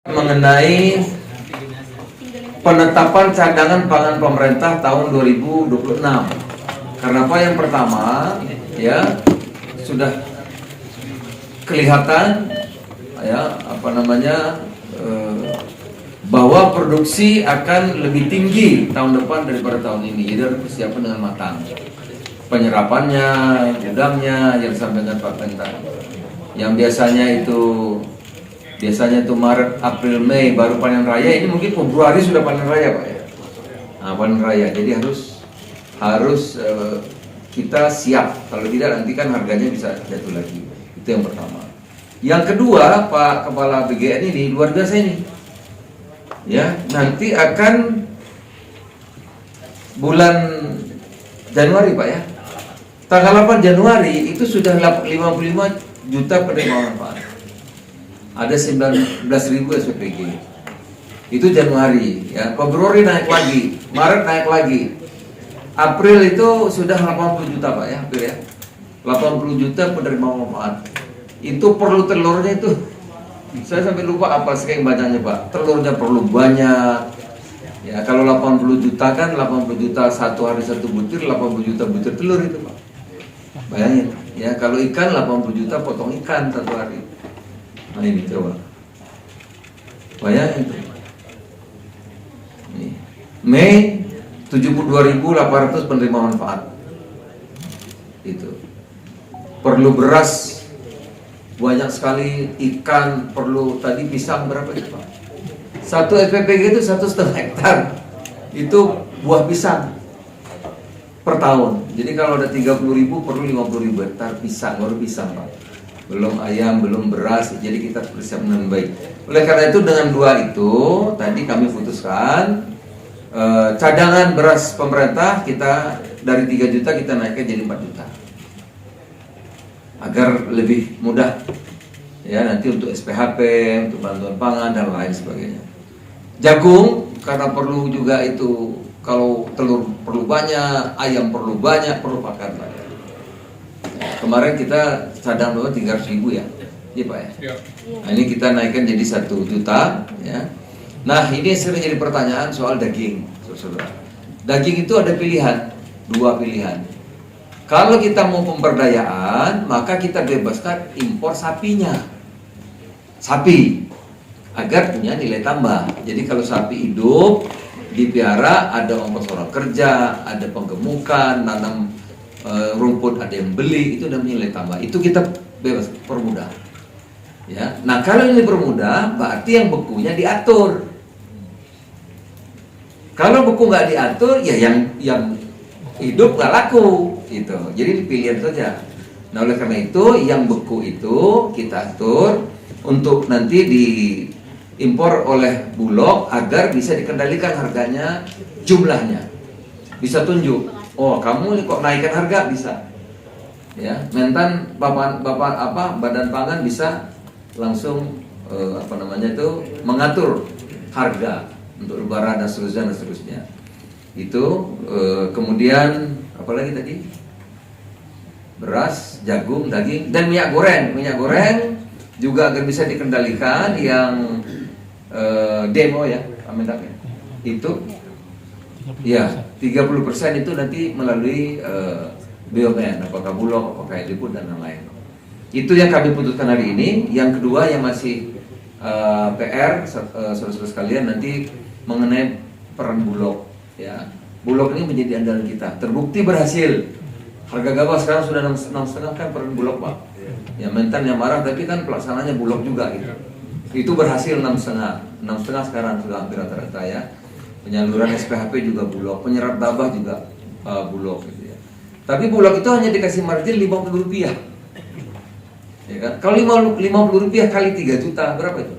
Mengenai penetapan cadangan pangan pemerintah tahun 2026. Karena apa? Yang pertama, ya sudah kelihatan, ya bahwa produksi akan lebih tinggi tahun depan daripada tahun ini. Jadi harus persiapan dengan matang. Penyerapannya, gudangnya, yang disampaikan Pak Mentan. Yang biasanya itu Maret, April, Mei baru panen raya, ini mungkin Februari sudah panen raya, Pak ya. Nah, panen raya. Jadi harus kita siap. Kalau tidak nanti kan harganya bisa jatuh lagi. Itu yang pertama. Yang kedua, Pak Kepala BGN ini luar biasa ini. Ya, nanti akan bulan Januari, Pak ya. Tanggal 8 Januari itu sudah 55 juta penerima manfaat. Ada 19.000 SPPG. Itu Januari, ya. Februari naik lagi, Maret naik lagi. April itu sudah 80 juta, Pak ya, hampir ya. 80 juta penerima manfaat. Itu perlu telurnya itu. Saya sampai lupa apa sekian banyaknya, Pak. Telurnya perlu banyak. Ya, kalau 80 juta kan 80 juta satu hari satu butir, 80 juta butir telur itu, Pak. Bayangin, ya kalau ikan 80 juta potong ikan satu hari. Nah ini coba, bayangin tuh. Mei 72.800 penerima manfaat. Itu perlu beras banyak sekali, ikan perlu, tadi pisang berapa itu, Pak? Satu SPPG itu 1,5 hektar. Itu buah pisang per tahun. Jadi kalau ada 30.000 perlu 50.000 hektar pisang, baru pisang, Pak. Belum ayam, belum beras, jadi kita persiapkan dengan baik. Oleh karena itu dengan dua itu tadi kami putuskan cadangan beras pemerintah kita dari 3 juta kita naikkan jadi 4 juta agar lebih mudah ya nanti untuk SPHP, untuk bantuan pangan dan lain sebagainya. Jagung karena perlu juga itu, kalau telur perlu banyak, ayam perlu banyak, perlu pakan banyak. Kemarin kita cadang berapa? 300.000 ya, iya Pak ya. Nah, ini kita naikkan jadi 1 juta ya. Nah ini sering jadi pertanyaan soal daging, saudara. Daging itu ada pilihan, 2 pilihan. Kalau kita mau pemberdayaan, maka kita bebaskan impor sapinya, sapi, agar punya nilai tambah. Jadi kalau sapi hidup dipiara, ada ongkos orang kerja, ada penggemukan, nanam rumput ada yang beli, itu namanya nilai tambah. Itu kita bebas, permudah. Ya. Nah kalau ini permudah, berarti yang bekunya diatur. Kalau beku nggak diatur, ya yang hidup nggak laku, gitu. Jadi pilihan saja. Nah oleh karena itu, yang beku itu kita atur untuk nanti diimpor oleh Bulog agar bisa dikendalikan harganya, jumlahnya bisa tunjuk. Oh, kamu kok naikkan harga bisa. Ya, Mentan Badan Pangan bisa langsung mengatur harga untuk lebaran dan seterusnya. Itu kemudian apa lagi tadi? Beras, jagung, daging dan minyak goreng. Minyak goreng juga agar bisa dikendalikan yang demo ya, Mentan. Itu ya, 30% itu nanti melalui BUMN, apakah Bulog, apakah Ediput dan lain-lain. Itu yang kami putuskan hari ini. Yang kedua yang masih PR, saudara-saudara sekalian, nanti mengenai peran Bulog. Ya, Bulog ini menjadi andalan kita. Terbukti berhasil. Harga gabah sekarang sudah 6,5 kan peran Bulog, Pak. Ya, Mentan yang marah, tapi kan pelaksananya Bulog juga gitu. Itu berhasil 6,5 sekarang sudah hampir rata-rata ya. Penyaluran SPHP juga Bulog, penyerap gabah juga Bulog gitu ya. Tapi Bulog itu hanya dikasih margin Rp50. Ya kan? Kalau Rp50 kali 3 juta berapa itu?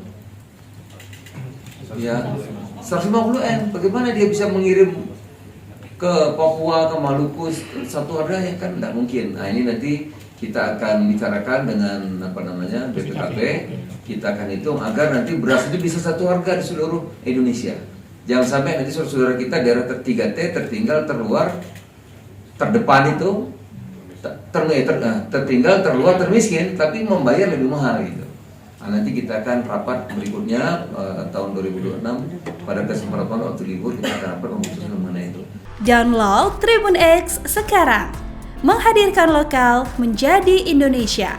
Ya, 150M. Bagaimana dia bisa mengirim ke Papua, ke Maluku satu harganya? Kan tidak mungkin. Nah, ini nanti kita akan bicarakan dengan BPKP. Kita akan hitung agar nanti beras itu bisa satu harga di seluruh Indonesia. Jangan sampai nanti saudara kita daerah 3T tertinggal, terluar, terdepan itu tertinggal, terluar, termiskin, tapi membayar lebih mahal gitu. Nah, Nanti kita akan rapat berikutnya tahun 2026 pada kesempatan waktu libur kita akan rapat memutuskan mengenai itu. Download Tribun X sekarang, menghadirkan lokal menjadi Indonesia.